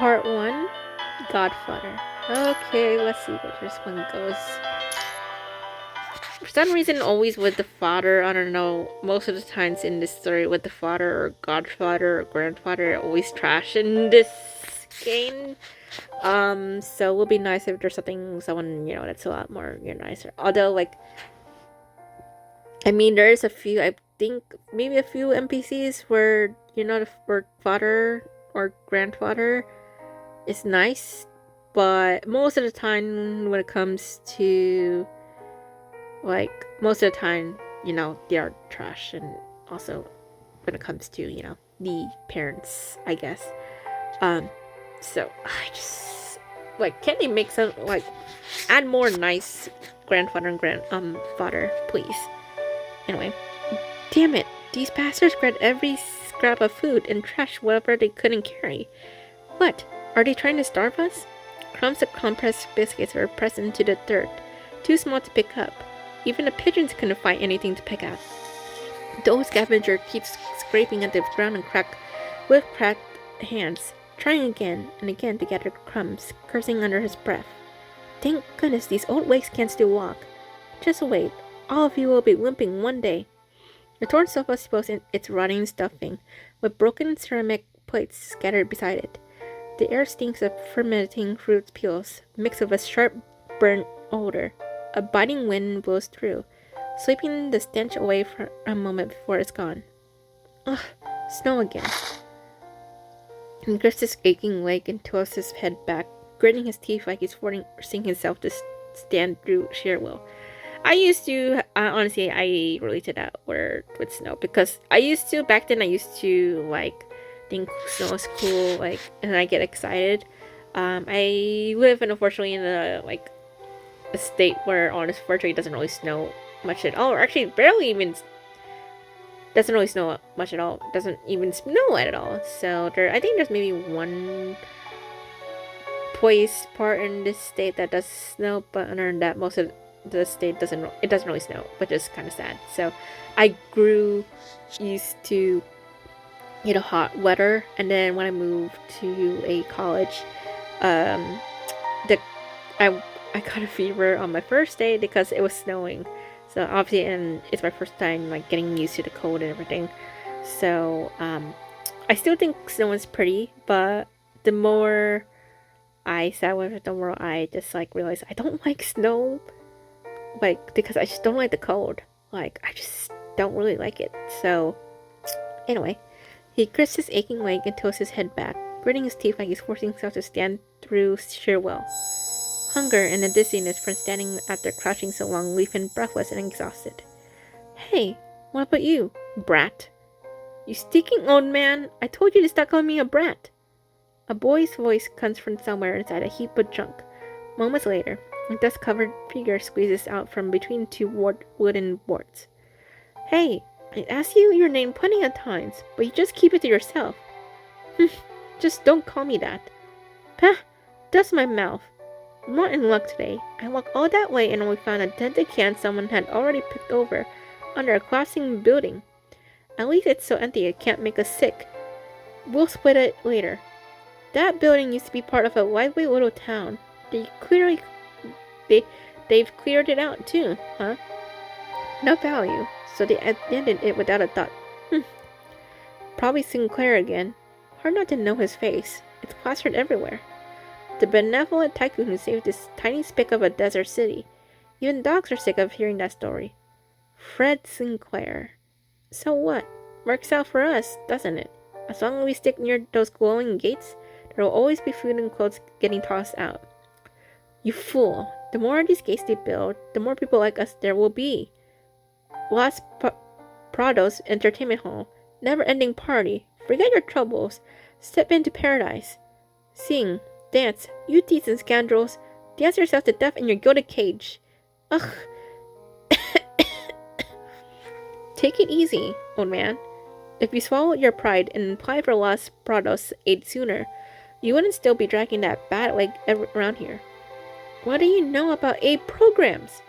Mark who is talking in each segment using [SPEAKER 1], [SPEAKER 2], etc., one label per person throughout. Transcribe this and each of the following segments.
[SPEAKER 1] Part 1, Godfather. Okay, let's see where this one goes. For some reason, always with the father, I don't know, most of the times in this story with the father or godfather or grandfather, always trash in this game. So it would be nice if there's someone, that's a lot more, nicer. Although, like, I mean, there's a few, I think, maybe a few NPCs where, the father or grandfather is nice, but most of the time when it comes to, like, most of the time, they are trash. And also when it comes to, the parents, I guess. So I just, like, can't they make some, like, add more nice grandfather and father, please? Anyway, damn it, these bastards grabbed every scrap of food and trashed whatever they couldn't carry. What? Are they trying to starve us? Crumbs of compressed biscuits were pressed into the dirt, too small to pick up. Even the pigeons couldn't find anything to pick out. The old scavenger keeps scraping at the ground with cracked hands, trying again and again to gather crumbs, cursing under his breath. Thank goodness these old wakes can still walk. Just wait, all of you will be limping one day. The torn sofa spills its rotting stuffing, with broken ceramic plates scattered beside it. The air stinks of fermenting fruit peels, mixed with a sharp, burnt odor. A biting wind blows through, sweeping the stench away for a moment before it's gone. Ugh, snow again. He grips his aching leg and tilts his head back, gritting his teeth like he's forcing himself to stand through sheer will. Honestly, I relate to that word with snow, because back then I used to, like, think snow was cool, like, and I get excited. I live, unfortunately, in a state where, unfortunately, it doesn't really snow much at all, or actually barely even doesn't really snow much at all. It doesn't even snow at all. So I think there's maybe one part in this state that does snow, but other than that, most of the state doesn't really snow, which is kind of sad. So I grew used to hot weather, and then when I moved to a college, I got a fever on my first day because it was snowing. So obviously, and it's my first time, like, getting used to the cold and everything. So I still think snow is pretty, but the more I sat with it, the more I just, like, realized I don't like snow, like, because I just don't like the cold. Like, I just don't really like it. So anyway, he grits his aching leg and tilts his head back, gritting his teeth like he's forcing himself to stand through sheer will. Hunger and a dizziness from standing after crouching so long leave him breathless and exhausted. Hey, what about you, brat? You stinking old man! I told you to stop calling me a brat! A boy's voice comes from somewhere inside a heap of junk. Moments later, a dust-covered figure squeezes out from between two wooden boards. Hey, I asked you your name plenty of times, but you just keep it to yourself. Just don't call me that. Pah! Dust my mouth. I'm not in luck today. I walked all that way and we found a dented can someone had already picked over under a collapsing building. At least it's so empty it can't make us sick. We'll split it later. That building used to be part of a lively little town. They've cleared it out too, huh? No value, so they abandoned it without a thought. Probably Sinclair again. Hard not to know his face. It's plastered everywhere. The benevolent tycoon who saved this tiny speck of a desert city. Even dogs are sick of hearing that story. Fred Sinclair. So what? Works out for us, doesn't it? As long as we stick near those glowing gates, there will always be food and clothes getting tossed out. You fool. The more of these gates they build, the more people like us there will be. Las Prados Entertainment Hall. Never-ending party. Forget your troubles. Step into paradise. Sing. Dance, you thieves and scoundrels. Dance yourself to death in your gilded cage. Ugh. Take it easy, old man. If you swallowed your pride and applied for Las Prados aid sooner, you wouldn't still be dragging that bad leg around here. What do you know about aid programs?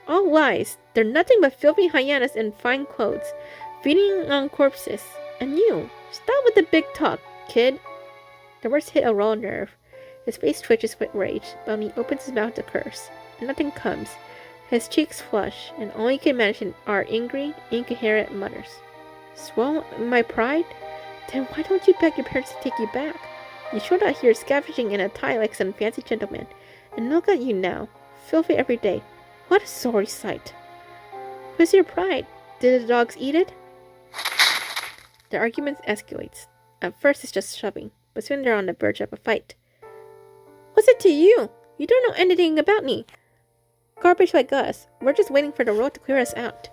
[SPEAKER 1] All lies. They're nothing but filthy hyenas in fine clothes, feeding on corpses. And you, stop with the big talk, kid. The words hit a raw nerve. His face twitches with rage, but when he opens his mouth to curse, nothing comes. His cheeks flush, and all he can imagine are angry, incoherent mutters. Swallow my pride? Then why don't you beg your parents to take you back? You showed out here scavenging in a tie like some fancy gentleman, and look at you now, filthy every day. What a sorry sight. Where's your pride? Did the dogs eat it? The argument escalates. At first it's just shoving, but soon they're on the verge of a fight. What's it to you? You don't know anything about me. Garbage like us. We're just waiting for the road to clear us out.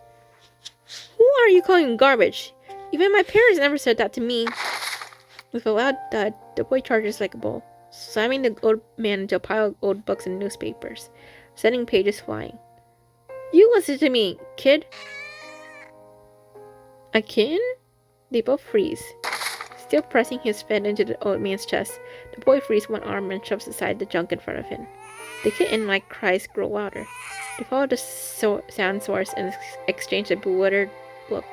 [SPEAKER 1] Who are you calling garbage? Even my parents never said that to me. With a loud thud, the boy charges like a bull, slamming the old man into a pile of old books and newspapers, sending pages flying. You listen to me, kid. A kid? They both freeze. Still pressing his fist into the old man's chest, the boy frees one arm and shoves aside the junk in front of him. The kitten-like cries grow louder. They follow the sound source and exchange a bewildered look.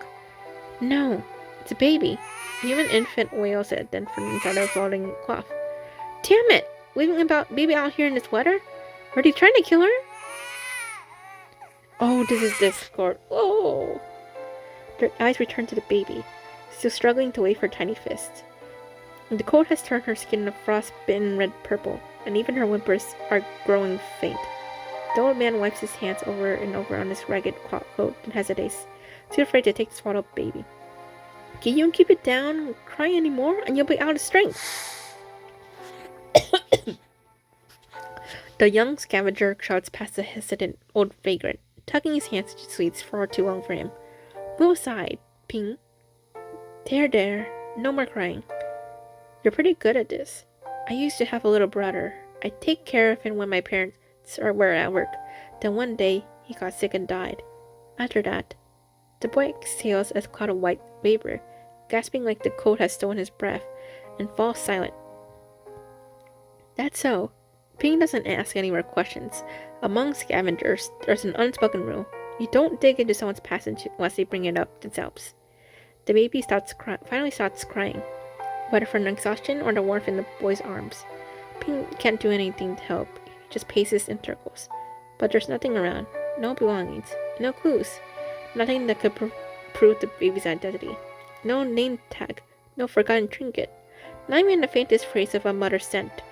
[SPEAKER 1] No, it's a baby. Even infant wails it then from inside a floating cloth. Damn it! Leaving about baby out here in this weather? Are they trying to kill her? Oh, this is discord. Oh! Their eyes return to the baby, still struggling to wave her tiny fists. The cold has turned her skin a frost-bitten red-purple, and even her whimpers are growing faint. The old man wipes his hands over and over on his ragged coat and hesitates, too afraid to take the swaddled baby. Can you keep it down, cry anymore, and you'll be out of strength? The young scavenger shouts past the hesitant old vagrant, tucking his hands into his sleeves far too long for him. Move aside, Ping. There, no more crying. You're pretty good at this. I used to have a little brother. I take care of him when my parents were at work. Then one day, he got sick and died. After that, the boy exhales a cloud of white vapor, gasping like the cold has stolen his breath, and falls silent. That's so. Ping doesn't ask any more questions. Among scavengers, there's an unspoken rule. You don't dig into someone's past unless they bring it up themselves. The baby finally starts crying, whether from exhaustion or the warmth in the boy's arms. Ping can't do anything to help. He just paces in circles. But there's nothing around. No belongings. No clues. Nothing that could prove the baby's identity. No name tag. No forgotten trinket. Not even the faintest trace of a mother's scent.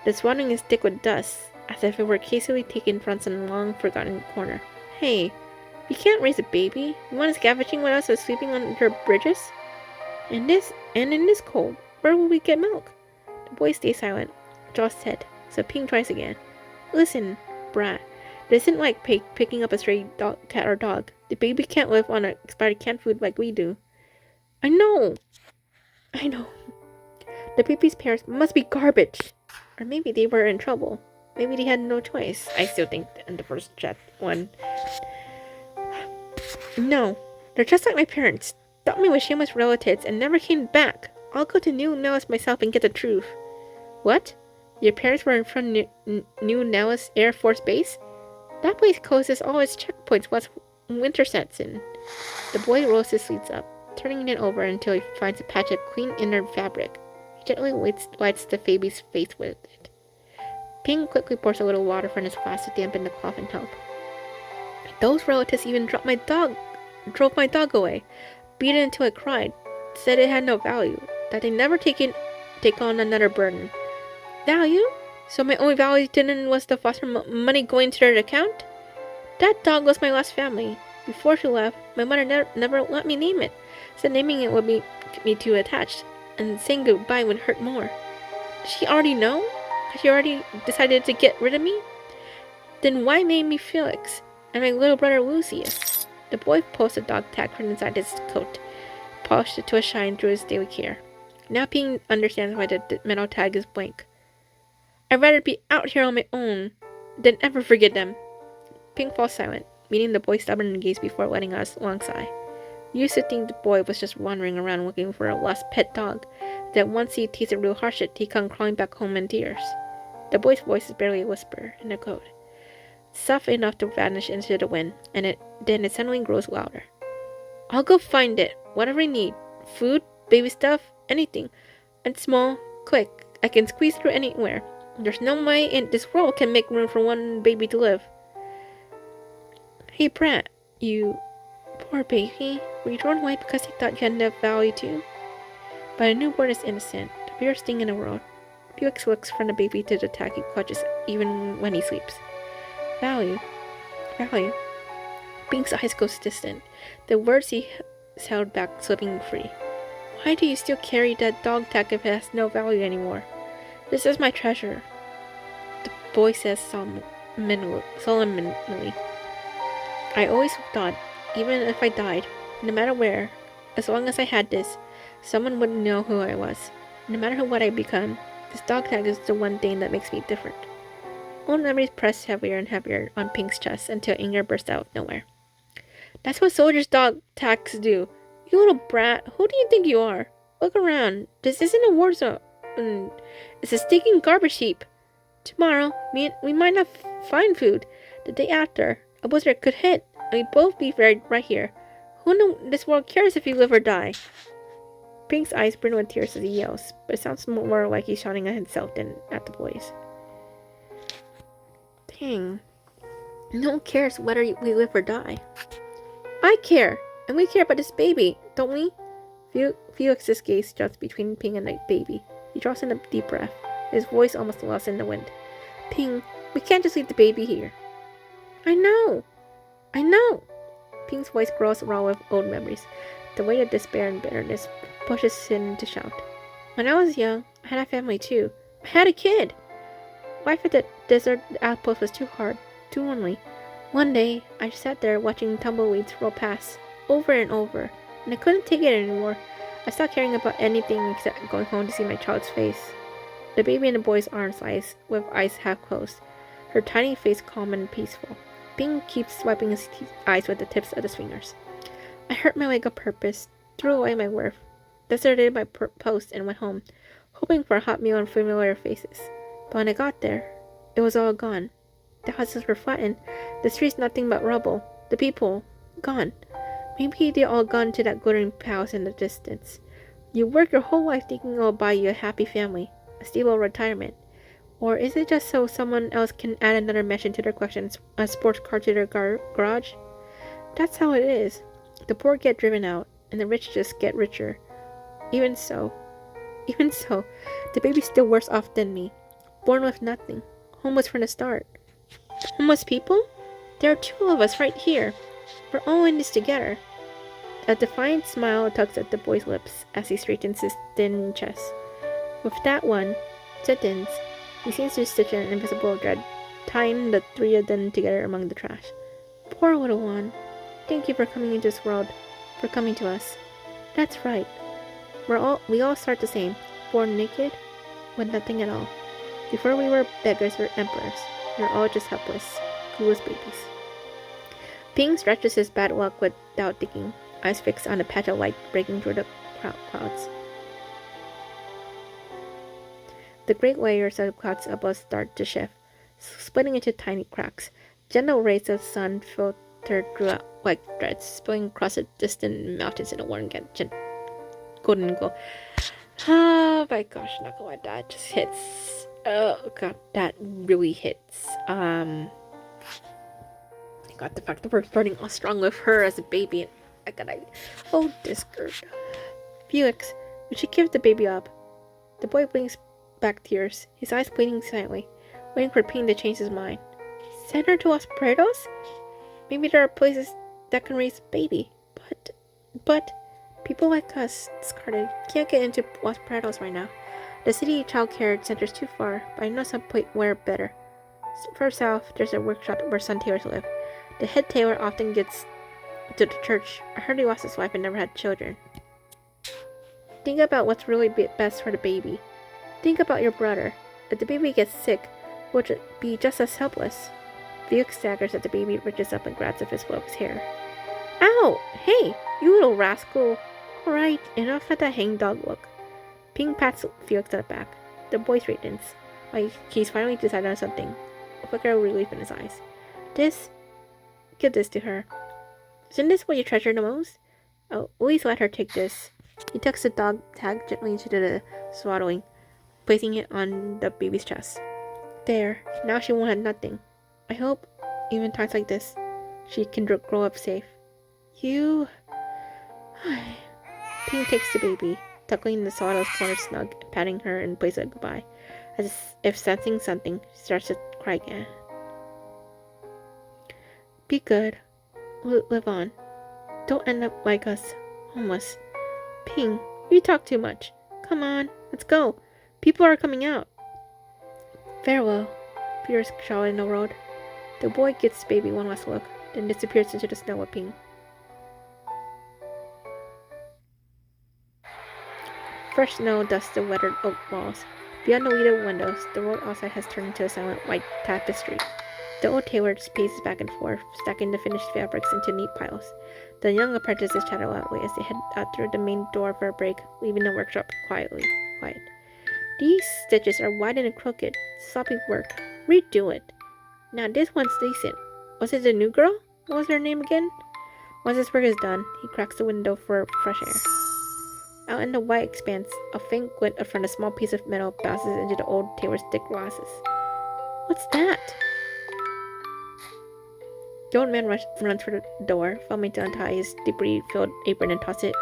[SPEAKER 1] The swaddling is thick with dust, as if it were casually taken from some long forgotten corner. Hey, you can't raise a baby. You want us scavenging with us or sleeping under bridges? In this cold, where will we get milk? The boy stays silent, jaws set, so Ping tries again. Listen, brat. This isn't like picking up a stray cat or dog. The baby can't live on expired canned food like we do. I know. The baby's parents must be garbage. Or maybe they were in trouble. Maybe they had no choice. I still think in the first one. No, they're just like my parents. Dumped me with shameless relatives and never came back. I'll go to New Nellis myself and get the truth. What? Your parents were in front of New Nellis Air Force Base? That place closes all its checkpoints once winter sets in. The boy rolls his sleeves up, turning it over until he finds a patch of clean inner fabric. He gently wipes the baby's face with it. Ping quickly pours a little water from his flask to dampen the cloth and help. Those relatives even drove my dog away, beat it until it cried, said it had no value, that they never take on another burden. Value? So my only value didn't was the foster money going to their account? That dog was my last family. Before she left, my mother never let me name it. Said naming it would make me too attached, and saying goodbye would hurt more. Did she already know? Had she already decided to get rid of me? Then why name me Felix, and my little brother Lucius? The boy pulls the dog tag from inside his coat, polished it to a shine through his daily care. Now Ping understands why the metal tag is blank. I'd rather be out here on my own than ever forget them. Ping falls silent, meeting the boy's stubborn gaze before letting out a long sigh. You used to think the boy was just wandering around looking for a lost pet dog, that once he tasted real hardship, he'd come crawling back home in tears. The boy's voice is barely a whisper in the code, soft enough to vanish into the wind, and then it suddenly grows louder. I'll go find it, whatever you need. Food, baby stuff, anything. And small, quick. I can squeeze through anywhere. There's no way in this world can make room for one baby to live. Hey, Brat, you poor baby. Were you thrown away because you thought you had enough value too? But a newborn is innocent, the purest thing in the world. Felix looks from the baby to the tag he clutches even when he sleeps. Value. Value. Pink's eyes goes distant. The words he held back slipping free. Why do you still carry that dog tag if it has no value anymore? This is my treasure. The boy says solemnly. I always thought, even if I died, no matter where, as long as I had this, someone would know who I was. No matter what I become, this dog tag is the one thing that makes me different. Old memories pressed heavier and heavier on Pink's chest until anger burst out of nowhere. That's what soldiers' dog tags do. You little brat, who do you think you are? Look around. This isn't a war zone. It's a stinking garbage heap. Tomorrow, we might not find food. The day after, a blizzard could hit, and we'd both be buried right here. Who in this world cares if you live or die? Pink's eyes burn with tears as he yells, but it sounds more like he's shouting at himself than at the boys. Dang. No one cares whether we live or die. I care, and we care about this baby, don't we? Felix's gaze juts between Ping and the baby. He draws in a deep breath, his voice almost lost in the wind. Ping, we can't just leave the baby here. I know. Ping's voice grows raw with old memories. The weight of despair and bitterness pushes him to shout. When I was young, I had a family too. I had a kid. Life at the desert outpost was too hard, too lonely. One day, I sat there watching tumbleweeds roll past, over and over, and I couldn't take it anymore. I stopped caring about anything except going home to see my child's face. The baby in the boy's arms lies, with eyes half closed, her tiny face calm and peaceful. Ping keeps wiping his eyes with the tips of his fingers. I hurt my leg on purpose, threw away my worth, deserted my post and went home, hoping for a hot meal and familiar faces. But when I got there, it was all gone. The houses were flattened, the streets nothing but rubble, the people gone. Maybe they all gone to that glittering palace in the distance. You work your whole life thinking it'll buy you a happy family, a stable retirement. Or is it just so someone else can add another mansion to their collection, a sports car to their garage? That's how it is. The poor get driven out, and the rich just get richer. Even so, the baby's still worse off than me. Born with nothing, homeless from the start. Homeless people? There are two of us right here. We're all in this together. A defiant smile tugs at the boy's lips as he straightens his thin chest. With that one sentence, he seems to stitch an invisible thread, tying the three of them together among the trash. Poor little one. Thank you for coming into this world, for coming to us. That's right. We all start the same, born naked, with nothing at all. Before we were beggars or emperors, we were all just helpless, clueless babies. Ping stretches his bad luck without thinking, eyes fixed on a patch of light breaking through the clouds. The great layers of clouds above start to shift, splitting into tiny cracks. Gentle rays of sun filter through like threads, spilling across the distant mountains in a warm golden glow. Oh my gosh, not gonna lie, that just hits. Oh god, that really hits. I got the fact that we're starting off strong with her as a baby, and I gotta hold this girl. Felix, we should give the baby up. The boy blinks back tears, his eyes bleeding silently, waiting for Ping to change his mind. Send her to Los Prados? Maybe there are places that can raise a baby, but people like us, discarded, can't get into Los Prados right now. The city childcare center's too far, but I know some place where better. Further south, there's a workshop where son tailors live. The head tailor often gets to the church. I heard he lost his wife and never had children. Think about what's really best for the baby. Think about your brother. If the baby gets sick, we'll be just as helpless. Felix staggers as the baby reaches up and grabs a fistful of his hair. Ow! Hey, you little rascal! Alright, enough of that hangdog look. Ping pats Felix on the back. The boy straightens, like he's finally decided on something. A flicker of relief in his eyes. Give this to her. Isn't this what you treasure the most? Oh, please let her take this. He tucks the dog tag gently into the swaddling. placing it on the baby's chest. There, now she won't have nothing. I hope, even times like this, she can grow up safe. You... Ping takes the baby, tuckling the sawdust corner snug, and patting her in place of goodbye. As if sensing something, she starts to cry again. Be good. Live on. Don't end up like us, homeless. Ping, you talk too much. Come on, let's go. People are coming out. Farewell. Peter shouted in the road. The boy gives the baby one last look, then disappears into the snow with Ping. Fresh snow dusts the weathered oak walls. Beyond the weeded windows, the road outside has turned into a silent white tapestry. The old tailor paces back and forth, stacking the finished fabrics into neat piles. The young apprentices chatter loudly as they head out through the main door for a break, leaving the workshop quiet. These stitches are wide and crooked. Sloppy work. Redo it. Now this one's decent. Was it the new girl? What was her name again? Once his work is done, he cracks the window for fresh air. Out in the white expanse, a faint glint from a small piece of metal bounces into the old tailor's thick glasses. What's that? The old man runs for the door, fumbling to untie his debris-filled apron and toss it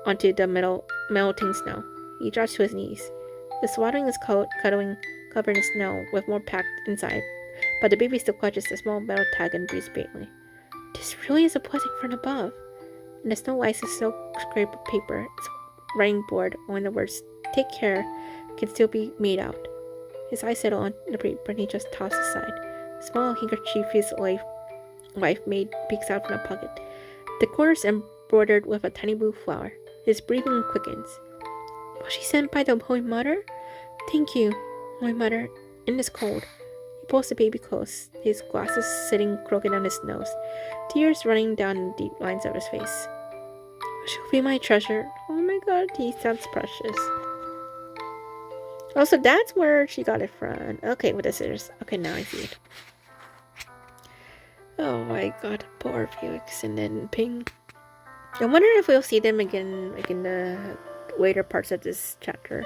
[SPEAKER 1] onto the melting snow. He drops to his knees. The swaddling is covered in snow, with more packed inside, but the baby still clutches the small metal tag and breathes faintly. This really is a blessing from above. And the snow ice is snow-scraped paper. Its writing board, when the words "take care" can still be made out. His eyes settle on the paper and he just tosses aside. A small handkerchief his wife made peeks out from a pocket. The corners embroidered with a tiny blue flower. His breathing quickens. Was she sent by the Holy Mother? Thank you, Holy Mother. In this cold. He pulls the baby close, his glasses sitting crooked on his nose, tears running down the deep lines of his face. She'll be my treasure. Oh my god, he sounds precious. Oh, so that's where she got it from. Okay, with the scissors. Okay, now I see it. Oh my god, poor Felix and then Ping. I wonder if we'll see them again, like in the later parts of this chapter.